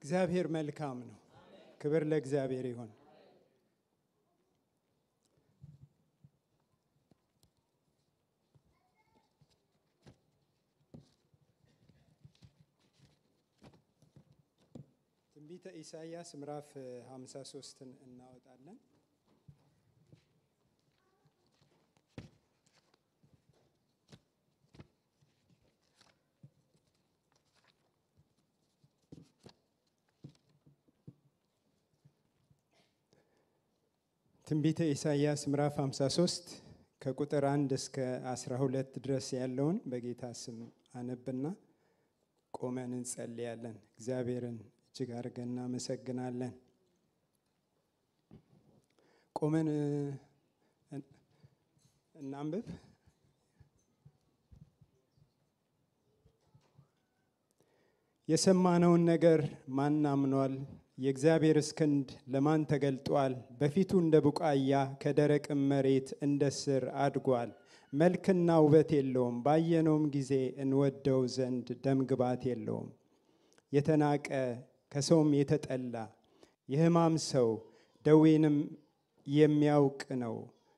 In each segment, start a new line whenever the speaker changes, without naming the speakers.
እግዚአብሔር መልካም ነው። ክብር ለእግዚአብሔር ይሁን። ትንቢተ ኢሳይያስ ምዕራፍ 53ን እናወጣለን። ትንቢተ ኢሳይያስ ምዕራፍ 53 ከቁጥር 1 እስከ 12 ድረስ ያለውን በጌታ ስም አነብና ቆመን እንጸልያለን። እግዚአብሔርን እጅግ አድርገን እናመሰግናለን። ቆመን እናንብብ። የሰማነውን ነገር ማን አምኗል? የእግዚአብሔርስ ክንድ ለማን ተገልጧል? በፊቱ እንደ ቡቃያ ከደረቅም መሬት እንደ ሥር አድጓል። መልክና ውበት የለውም፣ ባየነውም ጊዜ እንወደው ዘንድ ደምግባት የለውም። የተናቀ ከሰውም የተጠላ የሕማም ሰው ደዌንም የሚያውቅ ነው።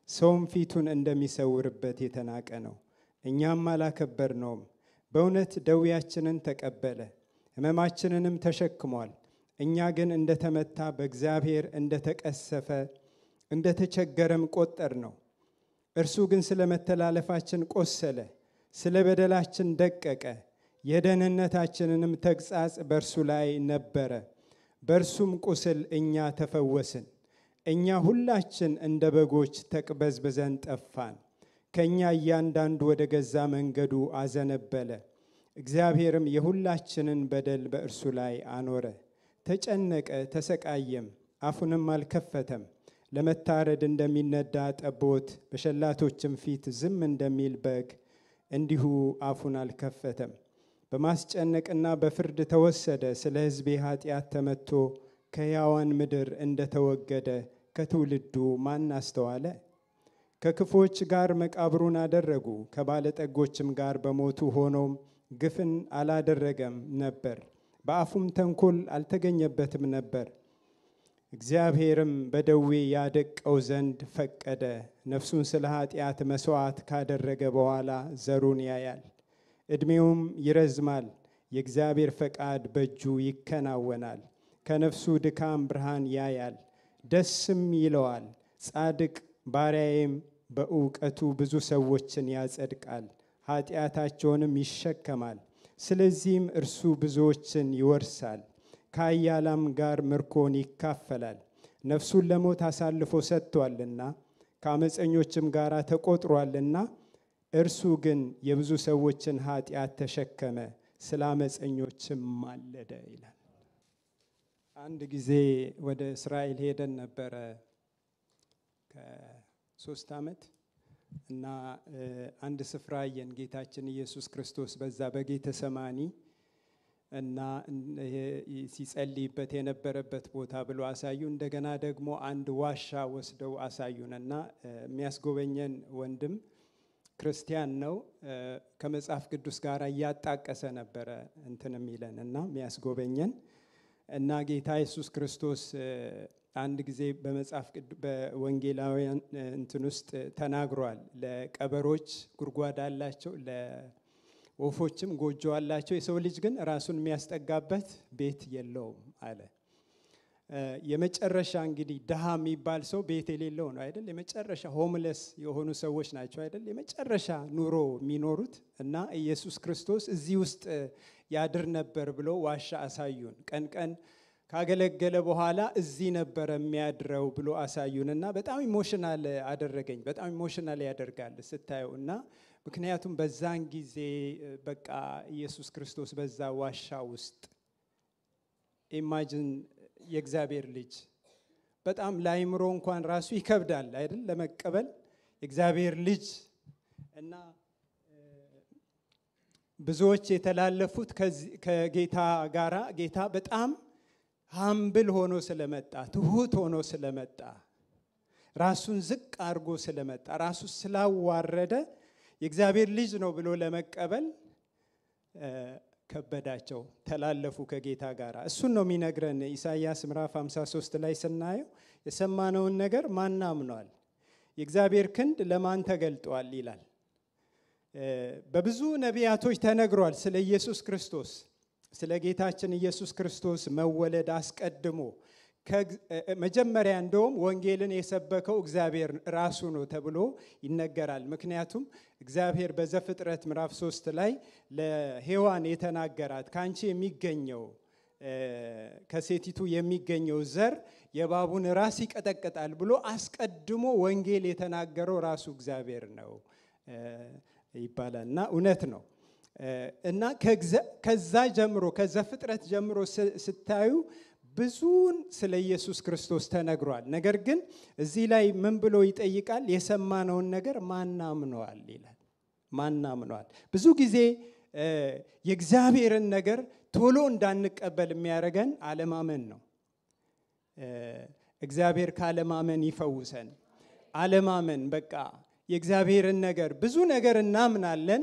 ሰውም ፊቱን እንደሚሰውርበት የተናቀ ነው፣ እኛም አላከበርነውም። በእውነት ደዌያችንን ተቀበለ፣ ሕመማችንንም ተሸክሟል። እኛ ግን እንደተመታ በእግዚአብሔር እንደተቀሰፈ እንደተቸገረም ቆጠር ነው። እርሱ ግን ስለ መተላለፋችን ቆሰለ፣ ስለ በደላችን ደቀቀ። የደህንነታችንንም ተግሣጽ በእርሱ ላይ ነበረ፣ በእርሱም ቁስል እኛ ተፈወስን። እኛ ሁላችን እንደ በጎች ተቅበዝብዘን ጠፋን፣ ከእኛ እያንዳንዱ ወደ ገዛ መንገዱ አዘነበለ። እግዚአብሔርም የሁላችንን በደል በእርሱ ላይ አኖረ። ተጨነቀ ተሰቃየም፣ አፉንም አልከፈተም። ለመታረድ እንደሚነዳ ጠቦት በሸላቶችም ፊት ዝም እንደሚል በግ እንዲሁ አፉን አልከፈተም። በማስጨነቅና በፍርድ ተወሰደ። ስለ ሕዝቤ ኃጢአት ተመትቶ ከሕያዋን ምድር እንደተወገደ ከትውልዱ ማን አስተዋለ? ከክፎች ጋር መቃብሩን አደረጉ፣ ከባለጠጎችም ጋር በሞቱ። ሆኖም ግፍን አላደረገም ነበር፣ በአፉም ተንኮል አልተገኘበትም ነበር። እግዚአብሔርም በደዌ ያደቀው ዘንድ ፈቀደ። ነፍሱን ስለ ኃጢአት መሥዋዕት ካደረገ በኋላ ዘሩን ያያል፣ ዕድሜውም ይረዝማል። የእግዚአብሔር ፈቃድ በእጁ ይከናወናል። ከነፍሱ ድካም ብርሃን ያያል፣ ደስም ይለዋል። ጻድቅ ባሪያዬም በእውቀቱ ብዙ ሰዎችን ያጸድቃል፣ ኃጢአታቸውንም ይሸከማል። ስለዚህም እርሱ ብዙዎችን ይወርሳል፣ ከኃያላን ጋር ምርኮን ይካፈላል። ነፍሱን ለሞት አሳልፎ ሰጥቷልና ከአመፀኞችም ጋር ተቆጥሯልና። እርሱ ግን የብዙ ሰዎችን ኃጢአት ተሸከመ፣ ስለ አመፀኞችም ማለደ ይላል። አንድ ጊዜ ወደ እስራኤል ሄደን ነበረ ከ3 ዓመት እና አንድ ስፍራ አየን። ጌታችን ኢየሱስ ክርስቶስ በዛ በጌተሰማኒ እና ሲጸልይበት የነበረበት ቦታ ብሎ አሳዩ። እንደገና ደግሞ አንድ ዋሻ ወስደው አሳዩን እና የሚያስጎበኘን ወንድም ክርስቲያን ነው። ከመጽሐፍ ቅዱስ ጋር እያጣቀሰ ነበረ እንትን የሚለን እና የሚያስጎበኘን እና ጌታ ኢየሱስ ክርስቶስ አንድ ጊዜ በመጽሐፍ ቅዱስ በወንጌላውያን እንትን ውስጥ ተናግሯል። ለቀበሮች ጉድጓድ አላቸው፣ ለወፎችም ጎጆ አላቸው፣ የሰው ልጅ ግን ራሱን የሚያስጠጋበት ቤት የለውም አለ። የመጨረሻ እንግዲህ ድሃ የሚባል ሰው ቤት የሌለው ነው አይደል? የመጨረሻ ሆምለስ የሆኑ ሰዎች ናቸው አይደል? የመጨረሻ ኑሮ የሚኖሩት እና ኢየሱስ ክርስቶስ እዚህ ውስጥ ያድር ነበር ብሎ ዋሻ አሳዩን። ቀን ቀን ካገለገለ በኋላ እዚህ ነበር የሚያድረው ብሎ አሳዩንና በጣም ኢሞሽናል አደረገኝ። በጣም ኢሞሽናል ያደርጋል ስታየው እና ምክንያቱም በዛን ጊዜ በቃ ኢየሱስ ክርስቶስ በዛ ዋሻ ውስጥ ኢማጂን የእግዚአብሔር ልጅ በጣም ለአይምሮ እንኳን ራሱ ይከብዳል አይደል ለመቀበል የእግዚአብሔር ልጅ እና ብዙዎች የተላለፉት ከጌታ ጋራ ጌታ በጣም ሃምብል ሆኖ ስለመጣ ትሁት ሆኖ ስለመጣ ራሱን ዝቅ አድርጎ ስለመጣ ራሱ ስላዋረደ የእግዚአብሔር ልጅ ነው ብሎ ለመቀበል ከበዳቸው፣ ተላለፉ ከጌታ ጋር። እሱን ነው የሚነግረን ኢሳይያስ ምዕራፍ 53 ላይ ስናየው የሰማነውን ነገር ማን አምኗል? የእግዚአብሔር ክንድ ለማን ተገልጧል ይላል። በብዙ ነቢያቶች ተነግሯል ስለ ኢየሱስ ክርስቶስ፣ ስለ ጌታችን ኢየሱስ ክርስቶስ መወለድ አስቀድሞ መጀመሪያ እንደውም ወንጌልን የሰበከው እግዚአብሔር ራሱ ነው ተብሎ ይነገራል። ምክንያቱም እግዚአብሔር በዘፍጥረት ምዕራፍ 3 ላይ ለሔዋን የተናገራት ካንቺ የሚገኘው ከሴቲቱ የሚገኘው ዘር የእባቡን ራስ ይቀጠቅጣል ብሎ አስቀድሞ ወንጌል የተናገረው ራሱ እግዚአብሔር ነው ይባላልና እውነት ነው። እና ከዛ ጀምሮ ከዘፍጥረት ጀምሮ ስታዩ ብዙን ስለ ኢየሱስ ክርስቶስ ተነግሯል። ነገር ግን እዚህ ላይ ምን ብሎ ይጠይቃል? የሰማነውን ነገር ማን አምኗል ይላል። ማን አምኗል? ብዙ ጊዜ የእግዚአብሔርን ነገር ቶሎ እንዳንቀበል የሚያደርገን አለማመን ነው። እግዚአብሔር ካለማመን ይፈውሰን። አለማመን በቃ የእግዚአብሔርን ነገር ብዙ ነገር እናምናለን፣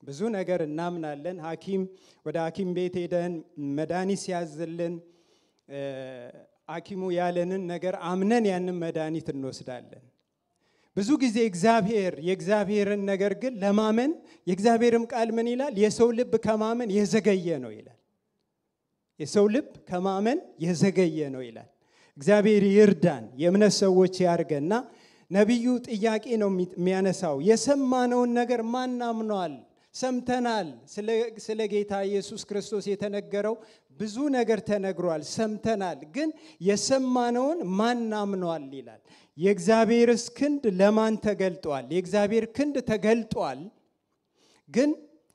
ብዙ ነገር እናምናለን። ወደ ሐኪም ቤት ሄደን መድኃኒት ሲያዝልን ሐኪሙ ያለንን ነገር አምነን ያንን መድኃኒት እንወስዳለን። ብዙ ጊዜ የእግዚአብሔርን ነገር ግን ለማመን የእግዚአብሔርም ቃል ምን ይላል? የሰው ልብ ከማመን የዘገየ ነው ይላል። የሰው ልብ ከማመን የዘገየ ነው ይላል። እግዚአብሔር ይርዳን፣ የእምነት ሰዎች ያርገና ነቢዩ ጥያቄ ነው የሚያነሳው። የሰማነውን ነገር ማን አምኗል? ሰምተናል። ስለ ጌታ ኢየሱስ ክርስቶስ የተነገረው ብዙ ነገር ተነግሯል፣ ሰምተናል። ግን የሰማነውን ማን አምኗል ይላል። የእግዚአብሔርስ ክንድ ለማን ተገልጧል? የእግዚአብሔር ክንድ ተገልጧል። ግን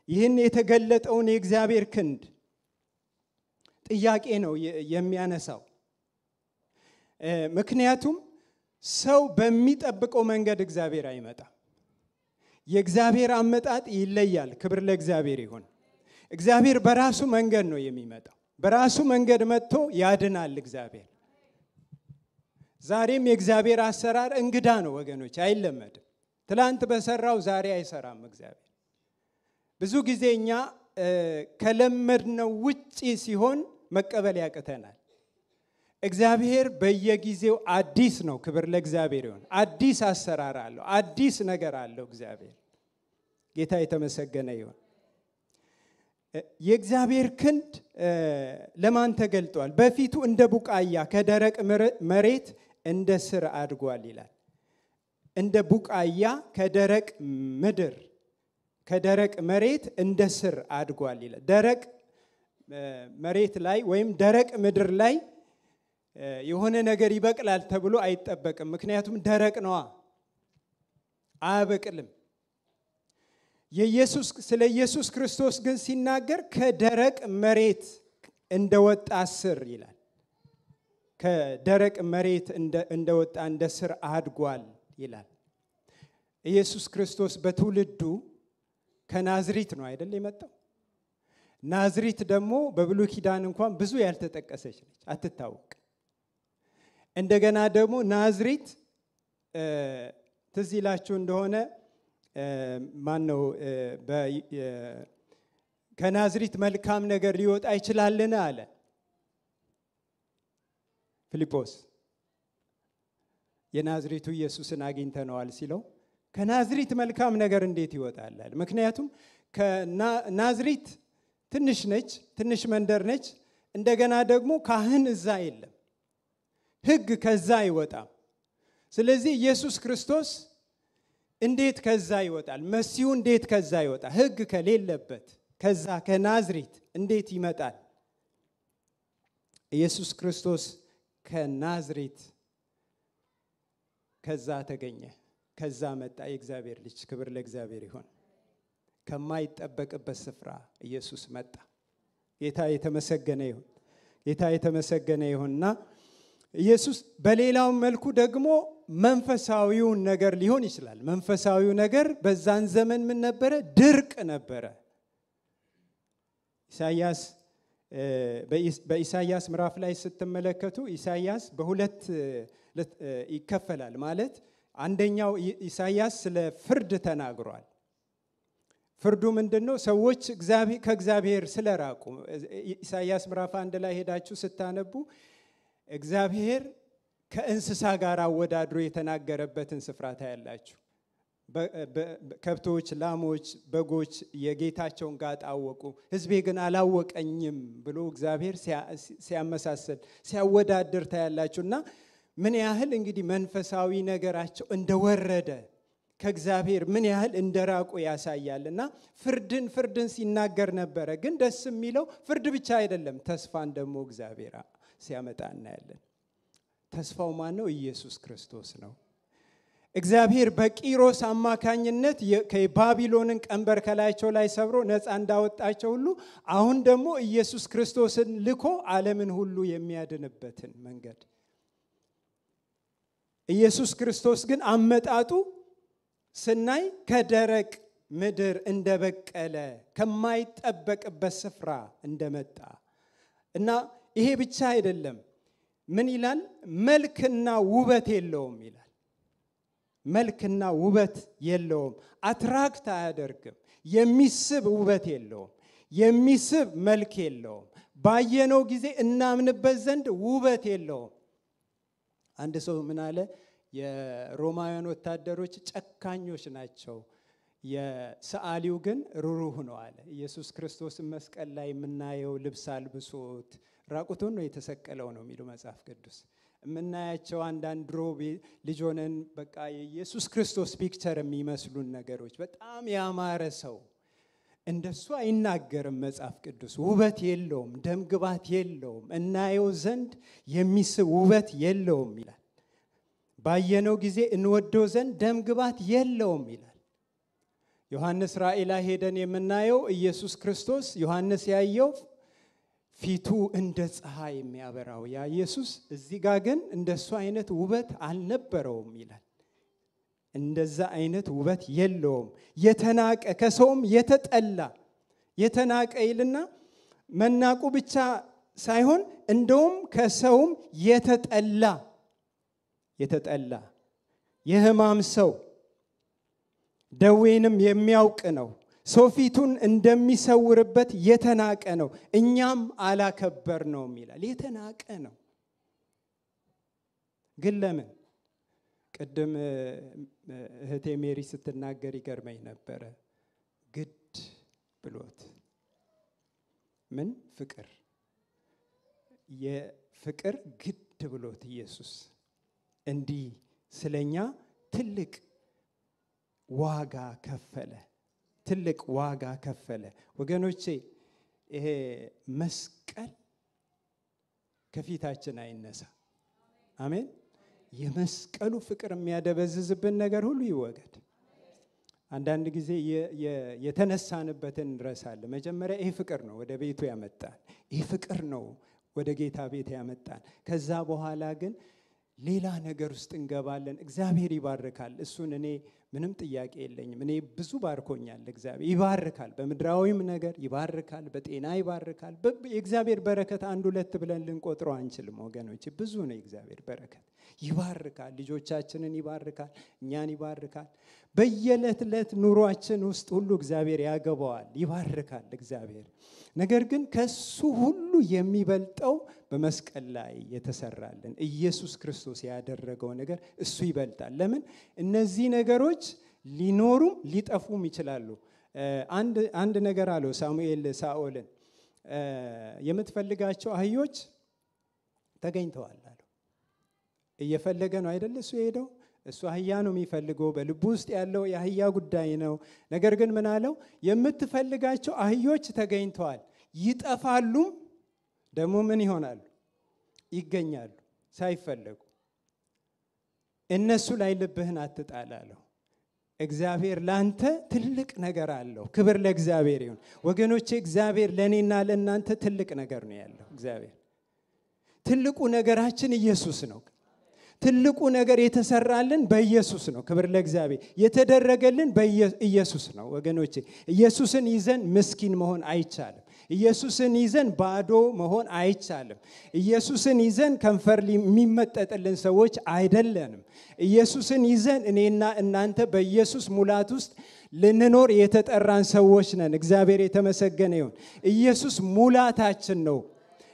ይህን የተገለጠውን የእግዚአብሔር ክንድ ጥያቄ ነው የሚያነሳው። ምክንያቱም ሰው በሚጠብቀው መንገድ እግዚአብሔር አይመጣም። የእግዚአብሔር አመጣጥ ይለያል። ክብር ለእግዚአብሔር ይሁን። እግዚአብሔር በራሱ መንገድ ነው የሚመጣው። በራሱ መንገድ መጥቶ ያድናል እግዚአብሔር። ዛሬም የእግዚአብሔር አሰራር እንግዳ ነው ወገኖች፣ አይለመድም። ትላንት በሰራው ዛሬ አይሰራም እግዚአብሔር። ብዙ ጊዜ እኛ ከለመድነው ውጪ ሲሆን መቀበል ያቅተናል። እግዚአብሔር በየጊዜው አዲስ ነው። ክብር ለእግዚአብሔር ይሁን። አዲስ አሰራር አለው፣ አዲስ ነገር አለው እግዚአብሔር። ጌታ የተመሰገነ ይሁን። የእግዚአብሔር ክንድ ለማን ተገልጧል? በፊቱ እንደ ቡቃያ ከደረቅ መሬት እንደ ስር አድጓል ይላል። እንደ ቡቃያ ከደረቅ ምድር ከደረቅ መሬት እንደ ስር አድጓል ይላል። ደረቅ መሬት ላይ ወይም ደረቅ ምድር ላይ የሆነ ነገር ይበቅላል ተብሎ አይጠበቅም። ምክንያቱም ደረቅ ነዋ፣ አያበቅልም። ስለ ኢየሱስ ክርስቶስ ግን ሲናገር ከደረቅ መሬት እንደወጣ ስር ይላል። ከደረቅ መሬት እንደወጣ እንደ ስር አድጓል ይላል። ኢየሱስ ክርስቶስ በትውልዱ ከናዝሪት ነው አይደል የመጣው? ናዝሪት ደግሞ በብሉይ ኪዳን እንኳን ብዙ ያልተጠቀሰች ነች፣ አትታወቅ። እንደገና ደግሞ ናዝሪት ትዝ ይላችሁ እንደሆነ ማነው ከናዝሪት መልካም ነገር ሊወጣ ይችላልን አለ ፊልጶስ። የናዝሪቱ ኢየሱስን አግኝተነዋል ሲለው ከናዝሪት መልካም ነገር እንዴት ይወጣል? ምክንያቱም ከናዝሪት ትንሽ ነች፣ ትንሽ መንደር ነች። እንደገና ደግሞ ካህን እዛ የለም፣ ሕግ ከዛ አይወጣም። ስለዚህ ኢየሱስ ክርስቶስ እንዴት ከዛ ይወጣል? መሲሁ እንዴት ከዛ ይወጣል? ሕግ ከሌለበት ከዛ ከናዝሪት እንዴት ይመጣል? ኢየሱስ ክርስቶስ ከናዝሪት ከዛ ተገኘ፣ ከዛ መጣ የእግዚአብሔር ልጅ። ክብር ለእግዚአብሔር ይሁን። ከማይጠበቅበት ስፍራ ኢየሱስ መጣ። ጌታ የተመሰገነ ይሁን። ጌታ የተመሰገነ ይሁንና ኢየሱስ በሌላው መልኩ ደግሞ መንፈሳዊውን ነገር ሊሆን ይችላል። መንፈሳዊው ነገር በዛን ዘመን ምን ነበረ? ድርቅ ነበረ። በኢሳይያስ ምዕራፍ ላይ ስትመለከቱ ኢሳይያስ በሁለት ይከፈላል። ማለት አንደኛው ኢሳይያስ ስለ ፍርድ ተናግሯል። ፍርዱ ምንድነው? ሰዎች ከእግዚአብሔር ስለራቁ። ኢሳይያስ ምዕራፍ 1 ላይ ሄዳችሁ ስታነቡ እግዚአብሔር ከእንስሳ ጋር አወዳድሮ የተናገረበትን ስፍራ ታያላችሁ። ከብቶች፣ ላሞች፣ በጎች የጌታቸውን ጋጣ አወቁ፣ ሕዝቤ ግን አላወቀኝም ብሎ እግዚአብሔር ሲያመሳስል ሲያወዳድር ታያላችሁና ምን ያህል እንግዲህ መንፈሳዊ ነገራቸው እንደወረደ ከእግዚአብሔር ምን ያህል እንደራቁ ያሳያልና ፍርድን ሲናገር ነበረ። ግን ደስ የሚለው ፍርድ ብቻ አይደለም፣ ተስፋን ደግሞ እግዚአብሔር ሲያመጣ እናያለን። ተስፋው ማን ነው? ኢየሱስ ክርስቶስ ነው። እግዚአብሔር በቂሮስ አማካኝነት ከባቢሎንን ቀንበር ከላያቸው ላይ ሰብሮ ነፃ እንዳወጣቸው ሁሉ አሁን ደግሞ ኢየሱስ ክርስቶስን ልኮ ዓለምን ሁሉ የሚያድንበትን መንገድ ኢየሱስ ክርስቶስ ግን አመጣጡ ስናይ ከደረቅ ምድር እንደበቀለ ከማይጠበቅበት ስፍራ እንደመጣ እና ይሄ ብቻ አይደለም። ምን ይላል? መልክና ውበት የለውም ይላል። መልክና ውበት የለውም፣ አትራክት አያደርግም፣ የሚስብ ውበት የለውም፣ የሚስብ መልክ የለውም፣ ባየነው ጊዜ እናምንበት ዘንድ ውበት የለውም። አንድ ሰው ምን አለ? የሮማውያን ወታደሮች ጨካኞች ናቸው፣ የሰዓሊው ግን ሩሩህ ነው አለ። ኢየሱስ ክርስቶስ መስቀል ላይ የምናየው ልብስ አልብሶት ራቁቱን ነው የተሰቀለው ነው የሚለው መጽሐፍ ቅዱስ። የምናያቸው አንዳንድ ድሮ ልጅ ሆነን በቃ የኢየሱስ ክርስቶስ ፒክቸር የሚመስሉን ነገሮች በጣም ያማረ ሰው እንደሱ አይናገርም መጽሐፍ ቅዱስ። ውበት የለውም፣ ደምግባት የለውም፣ እናየው ዘንድ የሚስብ ውበት የለውም ይላል። ባየነው ጊዜ እንወደው ዘንድ ደምግባት የለውም ይላል። ዮሐንስ ራእይ ላይ ሄደን የምናየው ኢየሱስ ክርስቶስ ዮሐንስ ያየው ፊቱ እንደ ፀሐይ የሚያበራው ያ ኢየሱስ እዚህ ጋር ግን እንደሱ አይነት ውበት አልነበረውም ይላል። እንደዛ አይነት ውበት የለውም፣ የተናቀ ከሰውም የተናቀ ይልና መናቁ ብቻ ሳይሆን እንደውም ከሰውም የተጠላ የሕማም ሰው ደዌንም የሚያውቅ ነው። ሰው ፊቱን እንደሚሰውርበት የተናቀ ነው፣ እኛም አላከበር ነው ይላል። የተናቀ ነው። ግን ለምን? ቅድም እህቴ ሜሪ ስትናገር ይገርመኝ ነበረ። ግድ ብሎት ምን ፍቅር የፍቅር ግድ ብሎት ኢየሱስ እንዲህ ስለኛ ትልቅ ዋጋ ከፈለ። ወገኖቼ ይሄ መስቀል ከፊታችን አይነሳ። አሜን። የመስቀሉ ፍቅር የሚያደበዝዝብን ነገር ሁሉ ይወገድ። አንዳንድ ጊዜ የተነሳንበትን እንረሳለን። መጀመሪያ ይሄ ፍቅር ነው ወደ ቤቱ ያመጣን። ይሄ ፍቅር ነው ወደ ጌታ ቤት ያመጣን። ከዛ በኋላ ግን ሌላ ነገር ውስጥ እንገባለን። እግዚአብሔር ይባርካል። እሱን እኔ ምንም ጥያቄ የለኝም። እኔ ብዙ ባርኮኛል። እግዚአብሔር ይባርካል። በምድራዊም ነገር ይባርካል፣ በጤና ይባርካል። የእግዚአብሔር በረከት አንድ ሁለት ብለን ልንቆጥረው አንችልም ወገኖች። ብዙ ነው የእግዚአብሔር በረከት። ይባርካል፣ ልጆቻችንን ይባርካል፣ እኛን ይባርካል። በየዕለት ኑሯችን ውስጥ ሁሉ እግዚአብሔር ያገባዋል፣ ይባርካል እግዚአብሔር። ነገር ግን ከሱ ሁሉ የሚበልጠው በመስቀል ላይ የተሰራልን ኢየሱስ ክርስቶስ ያደረገው ነገር እሱ ይበልጣል። ለምን? እነዚህ ነገሮች ሊኖሩም ሊጠፉም ይችላሉ። አንድ ነገር አለው ሳሙኤል ሳኦልን፣ የምትፈልጋቸው አህዮች ተገኝተዋል አለው። እየፈለገ ነው አይደል እሱ ሄደው? እሱ አህያ ነው የሚፈልገው። በልቡ ውስጥ ያለው የአህያ ጉዳይ ነው። ነገር ግን ምን አለው? የምትፈልጋቸው አህዮች ተገኝተዋል፣ ይጠፋሉም ደግሞ ምን ይሆናሉ? ይገኛሉ ሳይፈለጉ። እነሱ ላይ ልብህን አትጣል አለው። እግዚአብሔር ላንተ ትልቅ ነገር አለው። ክብር ለእግዚአብሔር ይሁን ወገኖቼ። እግዚአብሔር ለኔና ለእናንተ ትልቅ ነገር ነው ያለው። እግዚአብሔር ትልቁ ነገራችን ኢየሱስ ነው። ትልቁ ነገር የተሰራልን በኢየሱስ ነው። ክብር ለእግዚአብሔር። የተደረገልን በኢየሱስ ነው ወገኖቼ። ኢየሱስን ይዘን ምስኪን መሆን አይቻልም። ኢየሱስን ይዘን ባዶ መሆን አይቻልም። ኢየሱስን ይዘን ከንፈር የሚመጠጥልን ሰዎች አይደለንም። ኢየሱስን ይዘን እኔና እናንተ በኢየሱስ ሙላት ውስጥ ልንኖር የተጠራን ሰዎች ነን። እግዚአብሔር የተመሰገነ ይሁን። ኢየሱስ ሙላታችን ነው።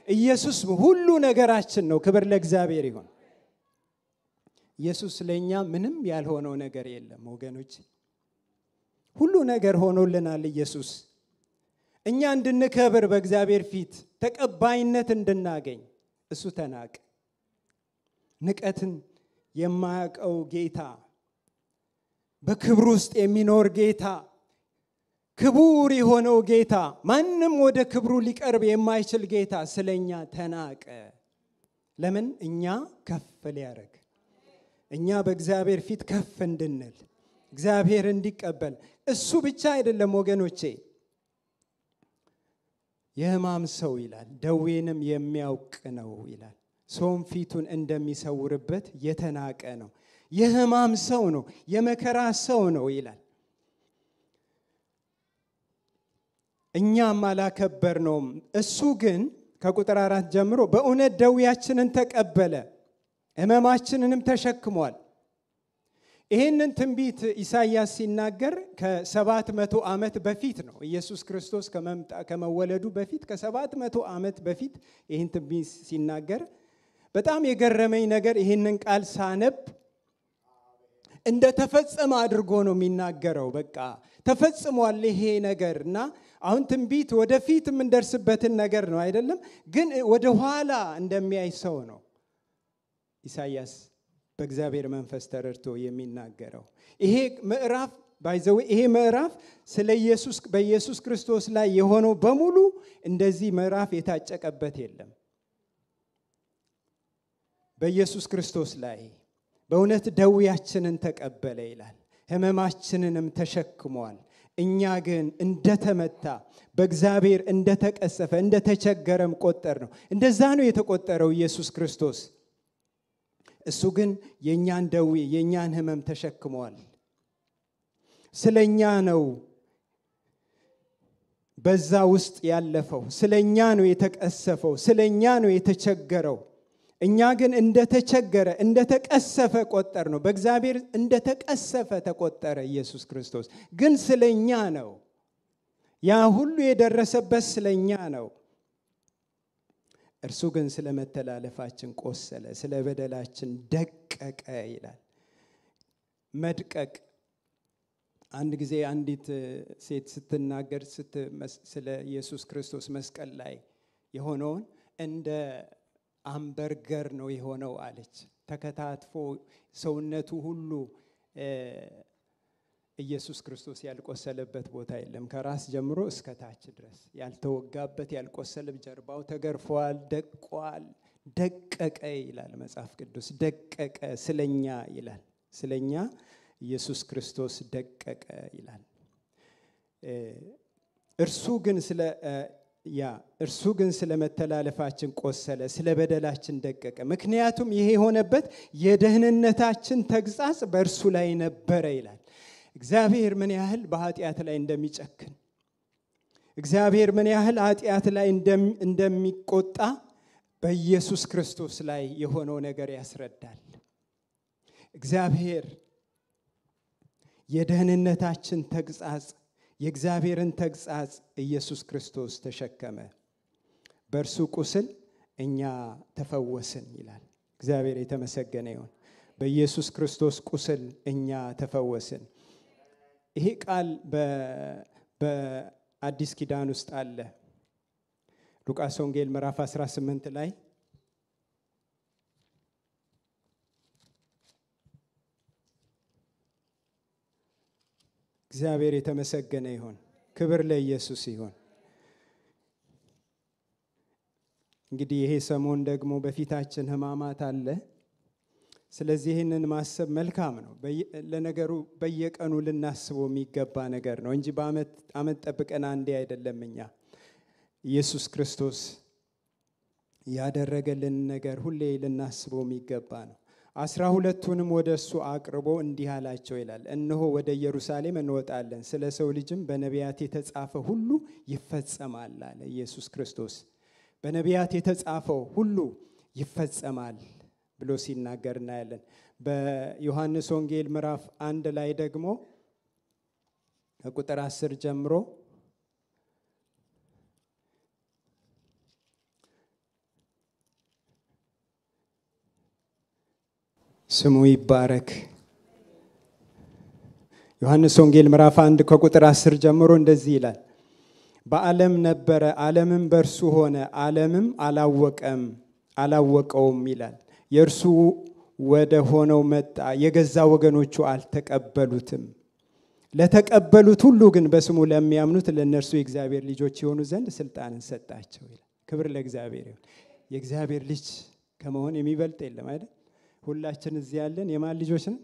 ኢየሱስ ሁሉ ነገራችን ነው። ክብር ለእግዚአብሔር ይሁን። ኢየሱስ ለኛ ምንም ያልሆነው ነገር የለም ወገኖች። ሁሉ ነገር ሆኖልናል ኢየሱስ። እኛ እንድንከብር በእግዚአብሔር ፊት ተቀባይነት እንድናገኝ እሱ ተናቀ። ንቀትን የማያውቀው ጌታ፣ በክብር ውስጥ የሚኖር ጌታ፣ ክቡር የሆነው ጌታ፣ ማንም ወደ ክብሩ ሊቀርብ የማይችል ጌታ ስለኛ ተናቀ። ለምን? እኛ ከፍ ሊያደርግ፣ እኛ በእግዚአብሔር ፊት ከፍ እንድንል፣ እግዚአብሔር እንዲቀበል። እሱ ብቻ አይደለም ወገኖቼ፣ የሕማም ሰው ይላል፣ ደዌንም የሚያውቅ ነው ይላል። ሰውም ፊቱን እንደሚሰውርበት የተናቀ ነው። የሕማም ሰው ነው፣ የመከራ ሰው ነው ይላል። እኛም አላከበርነውም። እሱ ግን ከቁጥር 4 ጀምሮ በእውነት ደዌያችንን ተቀበለ፣ ሕመማችንንም ተሸክሟል። ይህንን ትንቢት ኢሳይያስ ሲናገር ከ700 ዓመት በፊት ነው። ኢየሱስ ክርስቶስ ከመወለዱ በፊት ከ700 ዓመት በፊት ይህን ትንቢት ሲናገር በጣም የገረመኝ ነገር ይህንን ቃል ሳነብ እንደተፈጸመ አድርጎ ነው የሚናገረው። በቃ ተፈጽሟል ይሄ ነገርና አሁን ትንቢት ወደፊት የምንደርስበትን ነገር ነው አይደለም፣ ግን ወደ ኋላ እንደሚያይ ሰው ነው ኢሳይያስ በእግዚአብሔር መንፈስ ተረድቶ የሚናገረው። ይሄ ምዕራፍ ባይዘው ይሄ ምዕራፍ ስለ ኢየሱስ በኢየሱስ ክርስቶስ ላይ የሆነው በሙሉ እንደዚህ ምዕራፍ የታጨቀበት የለም። በኢየሱስ ክርስቶስ ላይ በእውነት ደዌያችንን ተቀበለ ይላል፣ ሕመማችንንም ተሸክሟል። እኛ ግን እንደተመታ በእግዚአብሔር እንደተቀሰፈ እንደተቸገረም ቆጠር ነው። እንደዛ ነው የተቆጠረው ኢየሱስ ክርስቶስ። እሱ ግን የኛን ደዌ የኛን ሕመም ተሸክሟል። ስለኛ ነው በዛ ውስጥ ያለፈው፣ ስለኛ ነው የተቀሰፈው፣ ስለኛ ነው የተቸገረው። እኛ ግን እንደተቸገረ እንደተቀሰፈ ቆጠር ነው። በእግዚአብሔር እንደተቀሰፈ ተቆጠረ። ኢየሱስ ክርስቶስ ግን ስለኛ ነው። ያ ሁሉ የደረሰበት ስለኛ ነው። እርሱ ግን ስለ መተላለፋችን ቆሰለ፣ ስለ በደላችን ደቀቀ ይላል። መድቀቅ አንድ ጊዜ አንዲት ሴት ስትናገር ስለ ኢየሱስ ክርስቶስ መስቀል ላይ የሆነውን እንደ አምበርገር ነው የሆነው አለች። ተከታትፎ ሰውነቱ ሁሉ ኢየሱስ ክርስቶስ ያልቆሰለበት ቦታ የለም። ከራስ ጀምሮ እስከ ታች ድረስ ያልተወጋበት ያልቆሰለ፣ ጀርባው ተገርፏል፣ ደቋል፣ ደቀቀ ይላል መጽሐፍ ቅዱስ። ደቀቀ ስለኛ ይላል። ስለኛ ኢየሱስ ክርስቶስ ደቀቀ ይላል። እርሱ ግን ስለ መተላለፋችን ቆሰለ፣ ስለ በደላችን ደቀቀ። ምክንያቱም ይሄ የሆነበት የደህንነታችን ተግሣጽ በእርሱ ላይ ነበረ ይላል። እግዚአብሔር ምን ያህል በኃጢአት ላይ እንደሚጨክን፣ እግዚአብሔር ምን ያህል ኃጢአት ላይ እንደሚቆጣ በኢየሱስ ክርስቶስ ላይ የሆነው ነገር ያስረዳል። እግዚአብሔር የደህንነታችን ተግሣጽ የእግዚአብሔርን ተግሣጽ ኢየሱስ ክርስቶስ ተሸከመ። በእርሱ ቁስል እኛ ተፈወስን ይላል። እግዚአብሔር የተመሰገነ ይሁን። በኢየሱስ ክርስቶስ ቁስል እኛ ተፈወስን። ይሄ ቃል በአዲስ ኪዳን ውስጥ አለ። ሉቃስ ወንጌል ምዕራፍ 18 ላይ እግዚአብሔር የተመሰገነ ይሁን። ክብር ለኢየሱስ ይሁን። እንግዲህ ይሄ ሰሞን ደግሞ በፊታችን ሕማማት አለ። ስለዚህ ይህንን ማሰብ መልካም ነው። ለነገሩ በየቀኑ ልናስበው የሚገባ ነገር ነው እንጂ በዓመት ጠብቀን አንዴ አይደለም። እኛ ኢየሱስ ክርስቶስ ያደረገልን ነገር ሁሌ ልናስበው የሚገባ ነው። 12ቱንም ወደሱ አቅርቦ እንዲህ አላቸው ይላል። እነሆ ወደ ኢየሩሳሌም እንወጣለን፣ ስለ ሰው ልጅም በነቢያት የተጻፈ ሁሉ ይፈጸማል አለ ኢየሱስ ክርስቶስ። በነቢያት የተጻፈው ሁሉ ይፈጸማል ብሎ ሲናገር እናያለን። በዮሐንስ ወንጌል ምዕራፍ 1 ላይ ደግሞ ከቁጥር 10 ጀምሮ ስሙ ይባረክ። ዮሐንስ ወንጌል ምዕራፍ 1 ከቁጥር 10 ጀምሮ እንደዚህ ይላል። በዓለም ነበረ፣ ዓለምም በእርሱ ሆነ፣ ዓለምም አላወቀውም ይላል። የእርሱ ወደ ሆነው መጣ፣ የገዛ ወገኖቹ አልተቀበሉትም። ለተቀበሉት ሁሉ ግን በስሙ ለሚያምኑት ለእነርሱ የእግዚአብሔር ልጆች የሆኑ ዘንድ ስልጣንን ሰጣቸው ይላል። ክብር ለእግዚአብሔር ይሁን። የእግዚአብሔር ልጅ ከመሆን የሚበልጥ የለም አይደል? ሁላችን እዚህ ያለን የማን ልጆች ነን?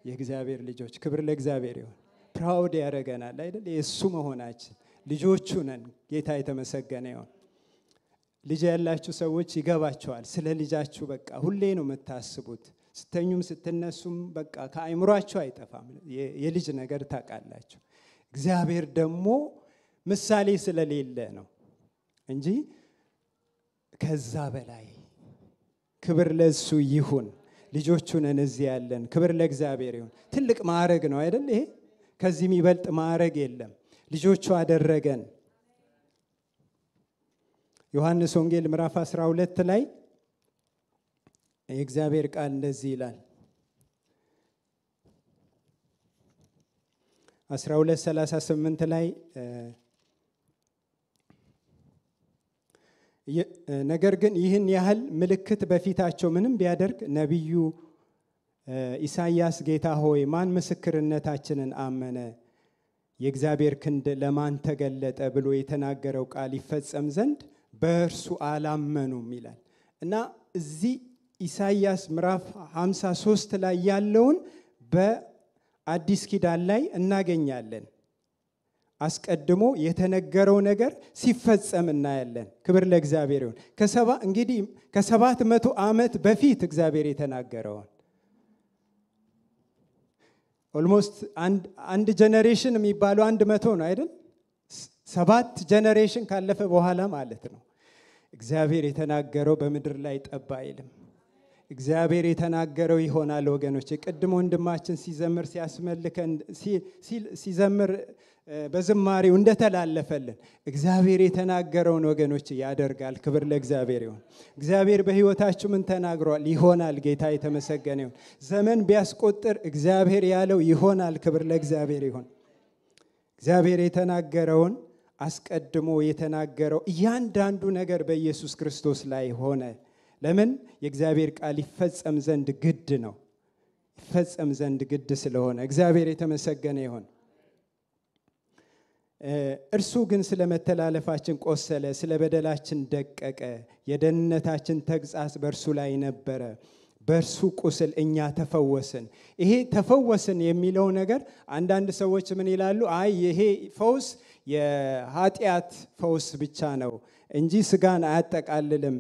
የእግዚአብሔር ልጆች። ክብር ለእግዚአብሔር ይሁን። ፕራውድ ያደርገናል አይደል? የእሱ መሆናችን ልጆቹ ነን። ጌታ የተመሰገነ ይሁን። ልጅ ያላችሁ ሰዎች ይገባቸዋል። ስለ ልጃችሁ በቃ ሁሌ ነው የምታስቡት። ስተኙም ስትነሱም በቃ ከአይምሯችሁ አይጠፋም። የልጅ ነገር ታውቃላችሁ። እግዚአብሔር ደግሞ ምሳሌ ስለሌለ ነው እንጂ ከዛ በላይ ክብር ለሱ ይሁን። ልጆቹ ነን እዚህ ያለን። ክብር ለእግዚአብሔር ይሁን። ትልቅ ማዕረግ ነው አይደል? ይሄ ከዚህ የሚበልጥ ማዕረግ የለም። ልጆቹ አደረገን። ዮሐንስ ወንጌል ምዕራፍ 12 ላይ የእግዚአብሔር ቃል እንደዚህ ይላል። 12:38 ላይ ነገር ግን ይህን ያህል ምልክት በፊታቸው ምንም ቢያደርግ ነቢዩ ኢሳይያስ ጌታ ሆይ ማን ምስክርነታችንን አመነ? የእግዚአብሔር ክንድ ለማን ተገለጠ ብሎ የተናገረው ቃል ይፈጸም ዘንድ በእርሱ አላመኑም ይላል እና እዚህ ኢሳይያስ ምዕራፍ 53 ላይ ያለውን በአዲስ ኪዳን ላይ እናገኛለን። አስቀድሞ የተነገረው ነገር ሲፈጸም እናያለን። ክብር ለእግዚአብሔር ይሁን። እንግዲህ ከ700 ዓመት በፊት እግዚአብሔር የተናገረውን ኦልሞስት አንድ ጀነሬሽን የሚባለው 100 ነው አይደል? 7 ጀነሬሽን ካለፈ በኋላ ማለት ነው። እግዚአብሔር የተናገረው በምድር ላይ ጠብ አይልም። እግዚአብሔር የተናገረው ይሆናል ወገኖች። ቅድም ወንድማችን ሲዘምር ሲያስመልከን ሲዘምር በዝማሬው እንደተላለፈልን እግዚአብሔር የተናገረውን ወገኖች ያደርጋል። ክብር ለእግዚአብሔር ይሁን። እግዚአብሔር በህይወታችሁ ምን ተናግሯል? ይሆናል። ጌታ የተመሰገነ ይሁን። ዘመን ቢያስቆጥር እግዚአብሔር ያለው ይሆናል። ክብር ለእግዚአብሔር ይሁን። እግዚአብሔር የተናገረውን አስቀድሞ የተናገረው እያንዳንዱ ነገር በኢየሱስ ክርስቶስ ላይ ሆነ። ለምን? የእግዚአብሔር ቃል ይፈጸም ዘንድ ግድ ነው። ይፈጸም ዘንድ ግድ ስለሆነ እግዚአብሔር የተመሰገነ ይሁን። እርሱ ግን ስለ መተላለፋችን ቆሰለ፣ ስለ በደላችን ደቀቀ። የደህንነታችን ተግሣጽ በእርሱ ላይ ነበረ፣ በእርሱ ቁስል እኛ ተፈወስን። ይሄ ተፈወስን የሚለው ነገር አንዳንድ ሰዎች ምን ይላሉ? አይ ይሄ ፈውስ የኃጢአት ፈውስ ብቻ ነው እንጂ ስጋን አያጠቃልልም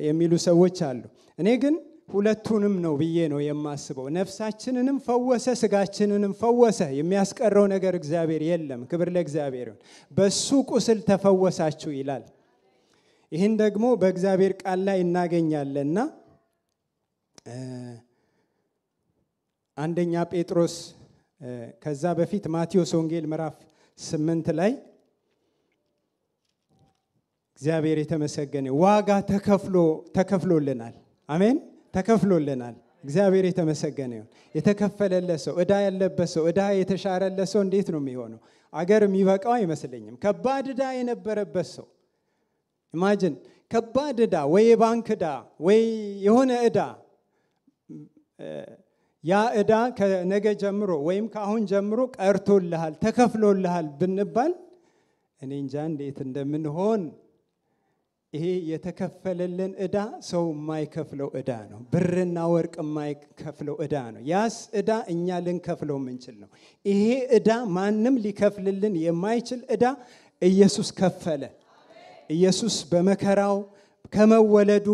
የሚሉ ሰዎች አሉ። እኔ ግን ሁለቱንም ነው ብዬ ነው የማስበው። ነፍሳችንንም ፈወሰ፣ ስጋችንንም ፈወሰ። የሚያስቀረው ነገር እግዚአብሔር የለም። ክብር ለእግዚአብሔር ይሁን። በሱ ቁስል ተፈወሳችሁ ይላል። ይህን ደግሞ በእግዚአብሔር ቃል ላይ እናገኛለንና አንደኛ ጴጥሮስ ከዛ በፊት ማቴዎስ ወንጌል ምዕራፍ 8 ላይ እግዚአብሔር የተመሰገነ ዋጋ ተከፍሎልናል። አሜን። ተከፍሎልናል። እግዚአብሔር የተመሰገነ ይሁን። የተከፈለለት ሰው ዕዳ ያለበት ሰው ዕዳ የተሻረለት ሰው እንዴት ነው የሚሆነው? አገር የሚበቃው አይመስለኝም። ከባድ ዕዳ የነበረበት ሰው ኢማጂን፣ ከባድ ዕዳ ወይ የባንክ ዕዳ ወይ የሆነ ዕዳ፣ ያ ዕዳ ከነገ ጀምሮ ወይም ከአሁን ጀምሮ ቀርቶልሃል ተከፍሎልሃል ብንባል እኔ እንጃ እንዴት እንደምንሆን። ይሄ የተከፈለልን ዕዳ ሰው የማይከፍለው ዕዳ ነው። ብርና ወርቅ የማይከፍለው ዕዳ ነው። ያስ ዕዳ እኛ ልንከፍለው የምንችል ነው። ይሄ ዕዳ ማንም ሊከፍልልን የማይችል ዕዳ ኢየሱስ ከፈለ። ኢየሱስ በመከራው ከመወለዱ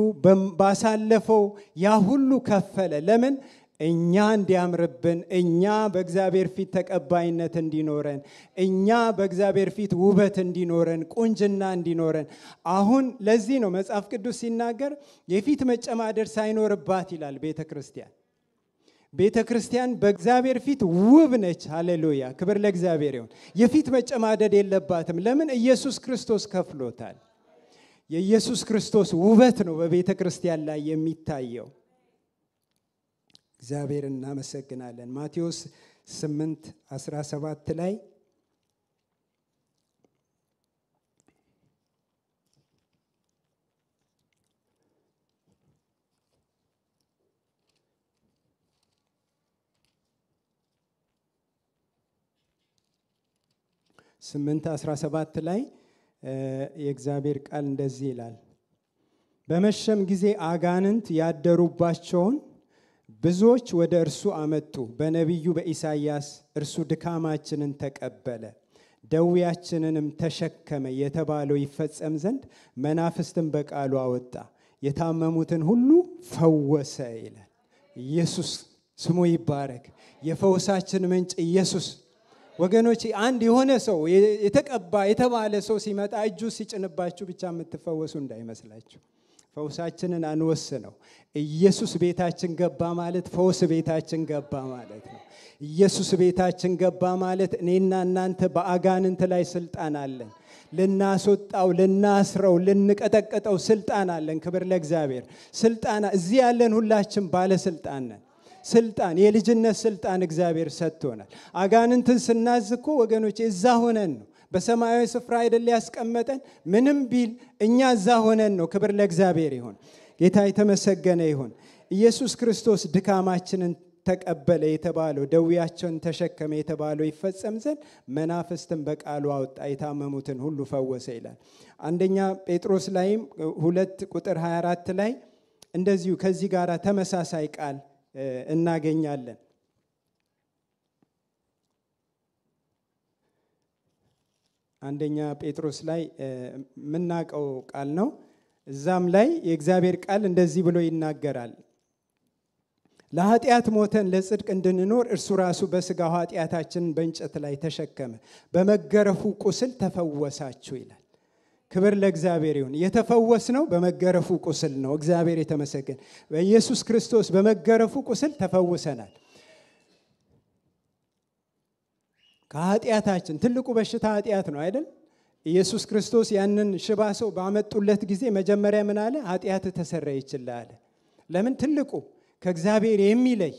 ባሳለፈው ያ ሁሉ ከፈለ። ለምን? እኛ እንዲያምርብን፣ እኛ በእግዚአብሔር ፊት ተቀባይነት እንዲኖረን፣ እኛ በእግዚአብሔር ፊት ውበት እንዲኖረን፣ ቁንጅና እንዲኖረን። አሁን ለዚህ ነው መጽሐፍ ቅዱስ ሲናገር የፊት መጨማደድ ሳይኖርባት ይላል ቤተ ክርስቲያን። ቤተ ክርስቲያን በእግዚአብሔር ፊት ውብ ነች። ሃሌሉያ! ክብር ለእግዚአብሔር ይሁን። የፊት መጨማደድ የለባትም። ለምን? ኢየሱስ ክርስቶስ ከፍሎታል። የኢየሱስ ክርስቶስ ውበት ነው በቤተ ክርስቲያን ላይ የሚታየው። እግዚአብሔር እናመሰግናለን። ማቴዎስ 8:17 ላይ የእግዚአብሔር ቃል እንደዚህ ይላል። በመሸም ጊዜ አጋንንት ያደሩባቸውን ብዙዎች ወደ እርሱ አመጡ። በነቢዩ በኢሳይያስ እርሱ ድካማችንን ተቀበለ ደዌያችንንም ተሸከመ የተባለው ይፈጸም ዘንድ መናፍስትን በቃሉ አወጣ፣ የታመሙትን ሁሉ ፈወሰ ይላል። ኢየሱስ ስሙ ይባረክ። የፈውሳችን ምንጭ ኢየሱስ። ወገኖች አንድ የሆነ ሰው የተቀባ የተባለ ሰው ሲመጣ እጁ ሲጭንባችሁ ብቻ የምትፈወሱ እንዳይመስላችሁ። ፈውሳችንን አንወስነው። ኢየሱስ ቤታችን ገባ ማለት ፈውስ ቤታችን ገባ ማለት ነው። ኢየሱስ ቤታችን ገባ ማለት እኔና እናንተ በአጋንንት ላይ ስልጣን አለን። ልናስወጣው፣ ልናስረው፣ ልንቀጠቅጠው ስልጣን አለን። ክብር ለእግዚአብሔር። ስልጣን እዚህ ያለን ሁላችን ባለስልጣን ነን። ስልጣን፣ የልጅነት ስልጣን እግዚአብሔር ሰጥቶናል። አጋንንትን ስናዝኮ ወገኖች እዛ ሆነን ነው። በሰማያዊ ስፍራ አይደል ያስቀመጠን? ምንም ቢል እኛ እዛ ሆነን ነው። ክብር ለእግዚአብሔር ይሁን። ጌታ የተመሰገነ ይሁን። ኢየሱስ ክርስቶስ ድካማችንን ተቀበለ የተባለው፣ ደዌያቸውን ተሸከመ የተባለው ይፈጸም ዘንድ መናፍስትን በቃሉ አወጣ፣ የታመሙትን ሁሉ ፈወሰ ይላል። አንደኛ ጴጥሮስ ላይም 2:24 ላይ እንደዚሁ ከዚህ ጋር ተመሳሳይ ቃል እናገኛለን። አንደኛ ጴጥሮስ ላይ የምናውቀው ቃል ነው። እዛም ላይ የእግዚአብሔር ቃል እንደዚህ ብሎ ይናገራል። ለኃጢአት ሞተን ለጽድቅ እንድንኖር እርሱ ራሱ በሥጋው ኃጢአታችንን በእንጨት ላይ ተሸከመ፣ በመገረፉ ቁስል ተፈወሳችሁ ይላል። ክብር ለእግዚአብሔር ይሁን። የተፈወስነው በመገረፉ ቁስል ነው። እግዚአብሔር የተመሰገነ። በኢየሱስ ክርስቶስ በመገረፉ ቁስል ተፈውሰናል። ከኃጢአታችን ትልቁ በሽታ ኃጢአት ነው አይደል? ኢየሱስ ክርስቶስ ያንን ሽባ ሰው ባመጡለት ጊዜ መጀመሪያ ምን አለ? ኃጢአት ተሰረየችልህ አለ። ለምን? ትልቁ ከእግዚአብሔር የሚለይ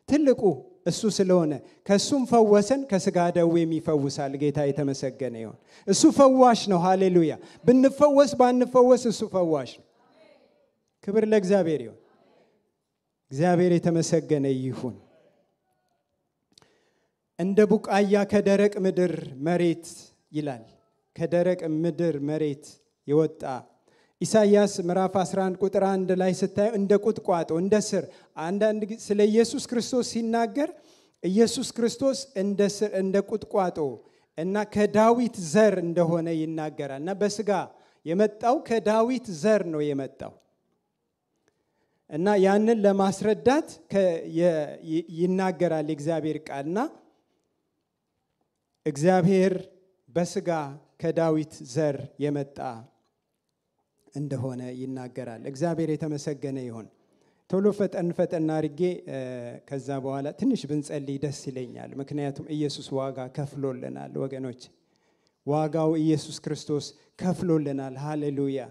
ትልቁ እሱ ስለሆነ ከሱም ፈወሰን። ከስጋ ደዌም ይፈውሳል። ጌታ የተመሰገነ ይሁን። እሱ ፈዋሽ ነው። ሃሌሉያ። ብንፈወስ ባንፈወስ እሱ ፈዋሽ ነው። ክብር ለእግዚአብሔር ይሁን። እግዚአብሔር የተመሰገነ ይሁን። እንደ ቡቃያ ከደረቅ ምድር መሬት ይላል። ከደረቅ ምድር መሬት የወጣ ኢሳይያስ ምዕራፍ 11 ቁጥር 1 ላይ ስታዩ እንደ ቁጥቋጦ እንደ ስር አንዳንድ ስለ ኢየሱስ ክርስቶስ ሲናገር ኢየሱስ ክርስቶስ እንደ ቁጥቋጦ እና ከዳዊት ዘር እንደሆነ ይናገራል። እና በስጋ የመጣው ከዳዊት ዘር ነው የመጣው። እና ያንን ለማስረዳት ይናገራል የእግዚአብሔር ቃልና እግዚአብሔር በስጋ ከዳዊት ዘር የመጣ እንደሆነ ይናገራል። እግዚአብሔር የተመሰገነ ይሁን። ቶሎ ፈጠን አድርጌ ከዛ በኋላ ትንሽ ብንጸልይ ደስ ይለኛል። ምክንያቱም ኢየሱስ ዋጋ ከፍሎልናል ወገኖች። ዋጋው ኢየሱስ ክርስቶስ ከፍሎልናል። ሃሌሉያ።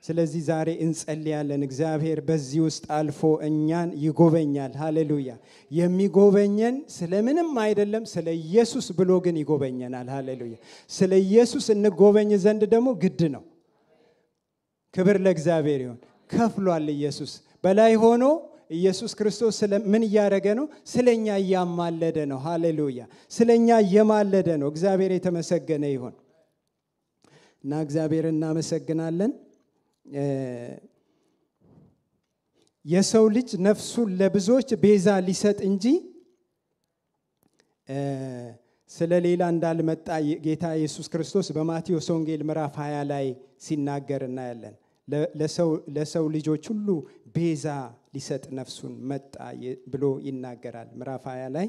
ስለዚህ ዛሬ እንጸልያለን። እግዚአብሔር በዚህ ውስጥ አልፎ እኛን ይጎበኛል። ሃሌሉያ። የሚጎበኘን ስለምንም አይደለም፣ ስለ ኢየሱስ ብሎ ግን ይጎበኘናል። ሃሌሉያ። ስለ ኢየሱስ እንጎበኝ ዘንድ ደግሞ ግድ ነው። ክብር ለእግዚአብሔር ይሁን። ከፍሏል ኢየሱስ በላይ ሆኖ ኢየሱስ ክርስቶስ ምን እያደረገ ነው? ስለኛ እያማለደ ነው። ሃሌሉያ። ስለኛ እየማለደ ነው። እግዚአብሔር የተመሰገነ ይሁን እና እግዚአብሔር እናመሰግናለን። የሰው ልጅ ነፍሱን ለብዙዎች ቤዛ ሊሰጥ እንጂ ስለሌላ እንዳልመጣ ጌታ ኢየሱስ ክርስቶስ በማቴዎስ ወንጌል ምዕራፍ 20 ላይ ሲናገር እናያለን። ለሰው ልጆች ሁሉ ቤዛ ሊሰጥ ነፍሱን መጣ ብሎ ይናገራል። ምዕራፍ 20 ላይ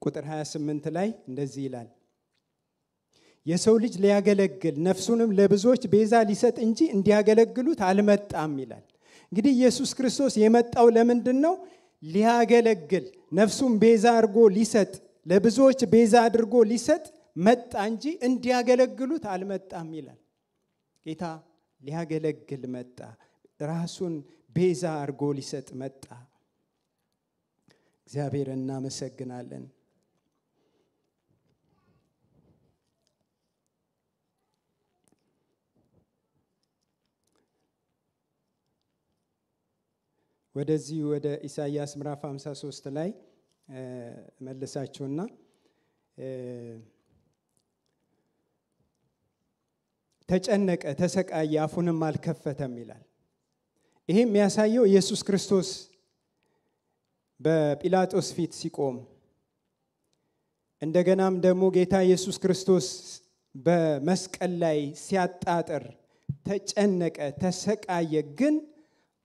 ቁጥር 28 ላይ እንደዚህ ይላል፣ የሰው ልጅ ሊያገለግል ነፍሱንም ለብዙዎች ቤዛ ሊሰጥ እንጂ እንዲያገለግሉት አልመጣም ይላል። እንግዲህ ኢየሱስ ክርስቶስ የመጣው ለምንድን ነው? ሊያገለግል ነፍሱን ቤዛ አድርጎ ሊሰጥ ለብዙዎች ቤዛ አድርጎ ሊሰጥ መጣ እንጂ እንዲያገለግሉት አልመጣም ይላል። ጌታ ሊያገለግል መጣ፣ ራሱን ቤዛ አድርጎ ሊሰጥ መጣ። እግዚአብሔር እናመሰግናለን። ወደዚህ ወደ ኢሳይያስ ምዕራፍ 53 ላይ መልሳችሁና ተጨነቀ፣ ተሰቃየ፣ አፉንም አልከፈተም ይላል። ይሄ የሚያሳየው ኢየሱስ ክርስቶስ በጲላጦስ ፊት ሲቆም እንደገናም ደግሞ ጌታ ኢየሱስ ክርስቶስ በመስቀል ላይ ሲያጣጥር ተጨነቀ፣ ተሰቃየ፣ ግን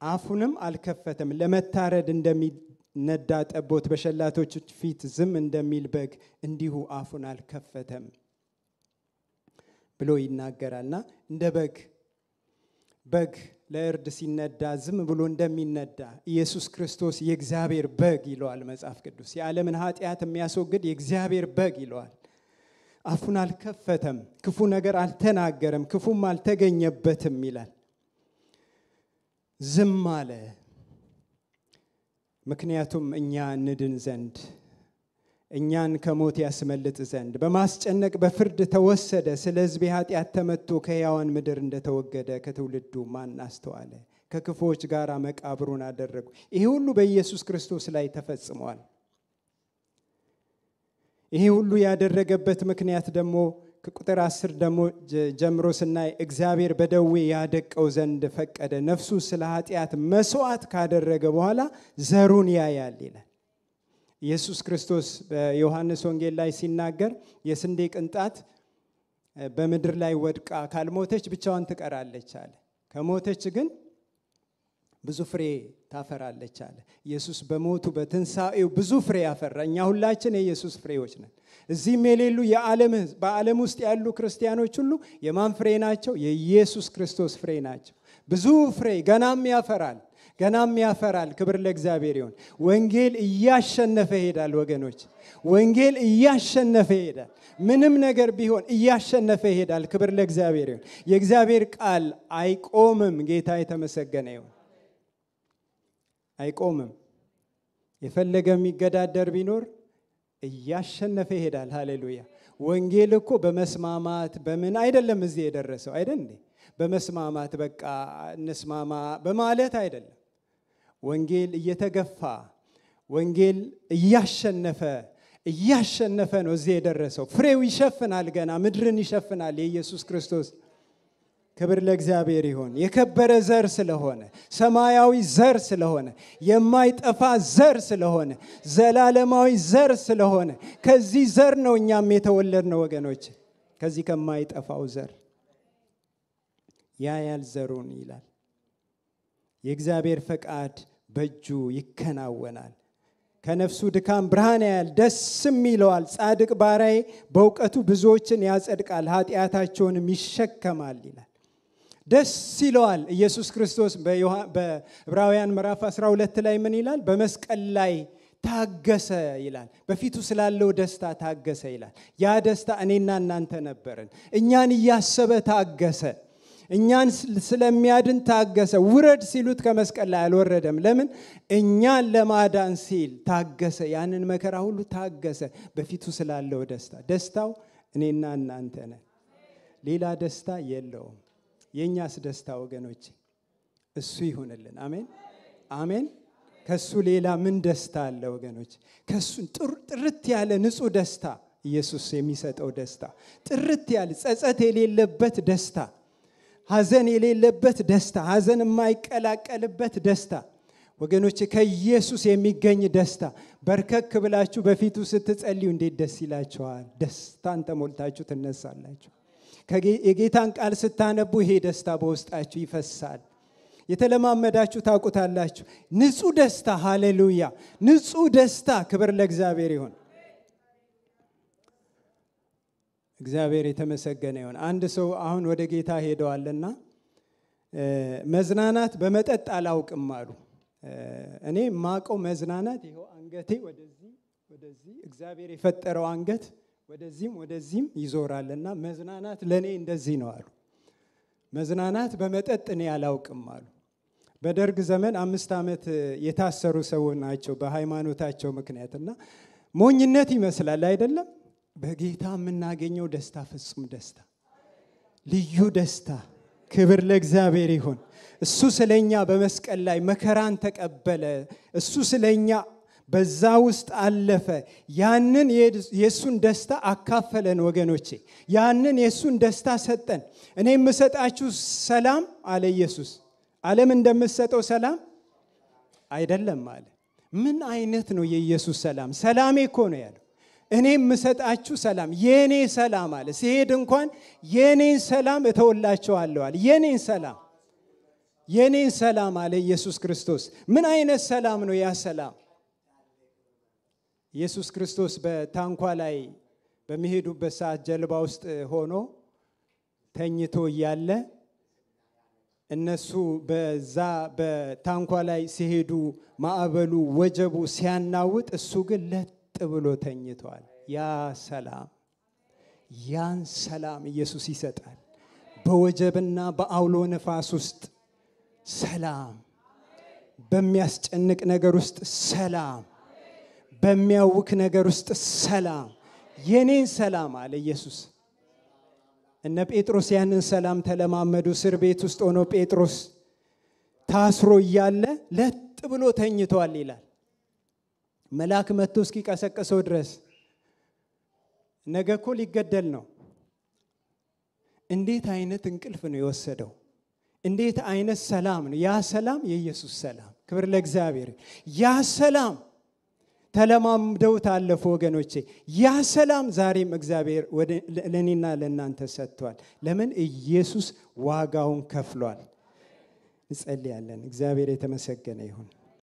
አፉንም አልከፈተም። ለመታረድ እንደሚነዳ ጠቦት በሸላቶች ፊት ዝም እንደሚል በግ እንዲሁ አፉን አልከፈተም ብሎ ይናገራልና እንደ በግ ለእርድ ሲነዳ ዝም ብሎ እንደሚነዳ ኢየሱስ ክርስቶስ የእግዚአብሔር በግ ይለዋል መጽሐፍ ቅዱስ። የዓለምን ኃጢአት የሚያስወግድ የእግዚአብሔር በግ ይለዋል። አፉን አልከፈተም፣ ክፉ ነገር አልተናገረም፣ ክፉም አልተገኘበትም ይላል። ዝም አለ። ምክንያቱም እኛ እንድን ዘንድ እኛን ከሞት ያስመልጥ ዘንድ በማስጨነቅ በፍርድ ተወሰደ። ስለ ሕዝቤ ኃጢአት ተመትቶ ከሕያዋን ምድር እንደተወገደ ከትውልዱ ማን አስተዋለ? ከክፉዎች ጋር መቃብሩን አደረጉ። ይሄ ሁሉ በኢየሱስ ክርስቶስ ላይ ተፈጽሟል። ይሄ ሁሉ ያደረገበት ምክንያት ደግሞ ከቁጥር 10 ደግሞ ጀምሮ ስናይ እግዚአብሔር በደዌ ያደቀው ዘንድ ፈቀደ። ነፍሱ ስለ ኃጢአት መስዋዕት ካደረገ በኋላ ዘሩን ያያል ይላል። ኢየሱስ ክርስቶስ በዮሐንስ ወንጌል ላይ ሲናገር የስንዴ ቅንጣት በምድር ላይ ወድቃ ካልሞተች ብቻዋን ትቀራለች አለ። ከሞተች ግን ብዙ ፍሬ ታፈራለች አለ። ኢየሱስ በሞቱ በትንሣኤው ብዙ ፍሬ ያፈራ። እኛ ሁላችን የኢየሱስ ፍሬዎች ነን። እዚህም የሌሉ በዓለም ውስጥ ያሉ ክርስቲያኖች ሁሉ የማን ፍሬ ናቸው? የኢየሱስ ክርስቶስ ፍሬ ናቸው። ብዙ ፍሬ ገናም ያፈራል። ክብር ለእግዚአብሔር ይሁን። ወንጌል እያሸነፈ ይሄዳል ወገኖች። ወንጌል እያሸነፈ ይሄዳል። ምንም ነገር ቢሆን እያሸነፈ ይሄዳል። ክብር ለእግዚአብሔር ይሁን። የእግዚአብሔር ቃል አይቆምም። ጌታ የተመሰገነ ይሁን። አይቆምም። የፈለገ የሚገዳደር ቢኖር እያሸነፈ ይሄዳል። ሃሌሉያ። ወንጌል እኮ በመስማማት በምን አይደለም እዚህ የደረሰው አይደል እንዴ? በመስማማት በቃ እንስማማ በማለት አይደለም። ወንጌል እየተገፋ ወንጌል እያሸነፈ ነው እዚህ የደረሰው። ፍሬው ይሸፍናል፣ ገና ምድርን ይሸፍናል። የኢየሱስ ክርስቶስ ክብር ለእግዚአብሔር ይሁን። የከበረ ዘር ስለሆነ፣ ሰማያዊ ዘር ስለሆነ፣ የማይጠፋ ዘር ስለሆነ፣ ዘላለማዊ ዘር ስለሆነ ከዚህ ዘር ነው እኛም የተወለድነው ወገኖች። ከዚህ ከማይጠፋው ዘር ያያል ዘሩን ይላል። የእግዚአብሔር ፈቃድ በእጁ ይከናወናል። ከነፍሱ ድካም ብርሃን ያያል፣ ደስም ይለዋል። ጻድቅ ባሪያዬ በእውቀቱ ብዙዎችን ያጸድቃል፣ ኃጢአታቸውንም ይሸከማል ይላል። ደስ ይለዋል። ኢየሱስ ክርስቶስ በዕብራውያን ምዕራፍ 12 ላይ ምን ይላል? በመስቀል ላይ ታገሰ ይላል። በፊቱ ስላለው ደስታ ታገሰ ይላል። ያ ደስታ እኔና እናንተ ነበርን። እኛን እያሰበ ታገሰ። እኛን ስለሚያድን ታገሰ። ውረድ ሲሉት ከመስቀል ላይ አልወረደም። ለምን? እኛን ለማዳን ሲል ታገሰ። ያንን መከራ ሁሉ ታገሰ በፊቱ ስላለው ደስታ። ደስታው እኔና እናንተ ነን። ሌላ ደስታ የለውም። የኛስ ደስታ ወገኖች እሱ ይሁንልን። አሜን አሜን። ከሱ ሌላ ምን ደስታ አለ ወገኖች? ከሱ ጥርት ያለ ንጹህ ደስታ፣ ኢየሱስ የሚሰጠው ደስታ፣ ጥርት ያለ ጸጸት የሌለበት ደስታ፣ ሐዘን የሌለበት ደስታ፣ ሐዘን የማይቀላቀልበት ደስታ ወገኖች፣ ከኢየሱስ የሚገኝ ደስታ። በርከክ ብላችሁ በፊቱ ስትጸልዩ እንዴት ደስ ይላችኋል! ደስታን ተሞልታችሁ ትነሳላችሁ። የጌታን ቃል ስታነቡ ይሄ ደስታ በውስጣችሁ ይፈሳል። የተለማመዳችሁ ታውቁታላችሁ። ንጹህ ደስታ፣ ሃሌሉያ! ንጹህ ደስታ። ክብር ለእግዚአብሔር ይሁን። እግዚአብሔር የተመሰገነ ይሁን። አንድ ሰው አሁን ወደ ጌታ ሄደዋልና መዝናናት በመጠጥ አላውቅም አሉ። እኔ ማቀው መዝናናት ይሄው አንገቴ ወደዚህ እግዚአብሔር የፈጠረው አንገት ወደዚህም ይዞራልና መዝናናት ለኔ እንደዚህ ነው አሉ። መዝናናት በመጠጥ እኔ አላውቅም አሉ። በደርግ ዘመን 5 ዓመት የታሰሩ ሰው ናቸው በሃይማኖታቸው ምክንያትና ሞኝነት ይመስላል አይደለም? በጌታ የምናገኘው ደስታ ፍጹም ደስታ፣ ልዩ ደስታ። ክብር ለእግዚአብሔር ይሁን። እሱ ስለኛ በመስቀል ላይ መከራን ተቀበለ። እሱ ስለኛ በዛ ውስጥ አለፈ። ያንን የሱን ደስታ አካፈለን ወገኖቼ። ያንን የሱን ደስታ ሰጠን። እኔ የምሰጣችሁ ሰላም አለ ኢየሱስ፣ ዓለም እንደምትሰጠው ሰላም አይደለም አለ። ምን አይነት ነው የኢየሱስ ሰላም? ሰላሜ እኮ ነው ያለው። እኔ የምሰጣችሁ ሰላም የኔ ሰላም አለ። ሲሄድ እንኳን የኔን ሰላም እተውላችኋለሁ አለ። የኔን ሰላም አለ ኢየሱስ ክርስቶስ። ምን አይነት ሰላም ነው ያ ሰላም? ኢየሱስ ክርስቶስ በታንኳ ላይ በሚሄዱበት ሰዓት ጀልባ ውስጥ ሆኖ ተኝቶ እያለ እነሱ በዛ በታንኳ ላይ ሲሄዱ ማዕበሉ ወጀቡ ሲያናውጥ እሱ ግን ለጥ ብሎ ተኝቷል። ያን ሰላም ኢየሱስ ይሰጣል። በወጀብና በአውሎ ነፋስ ውስጥ ሰላም፣ በሚያስጨንቅ ነገር ውስጥ ሰላም፣ በሚያውክ ነገር ውስጥ ሰላም። የኔን ሰላም አለ ኢየሱስ። እነ ጴጥሮስ ያንን ሰላም ተለማመዱ። እስር ቤት ውስጥ ሆኖ ጴጥሮስ ታስሮ እያለ ለጥ ብሎ ተኝቷል ይላል። መልአክ መጥቶ እስኪቀሰቅሰው ድረስ ነገ እኮ ሊገደል ነው። እንዴት አይነት እንቅልፍ ነው የወሰደው! እንዴት አይነት ሰላም ነው! ያ ሰላም የኢየሱስ ሰላም። ክብር ለእግዚአብሔር። ያ ሰላም ተለማምደው ታለፉ ወገኖቼ። ያ ሰላም ዛሬም እግዚአብሔር ለኔና ለእናንተ ሰጥቷል። ለምን? ኢየሱስ ዋጋውን ከፍሏል። እንጸልያለን። እግዚአብሔር የተመሰገነ ይሁን።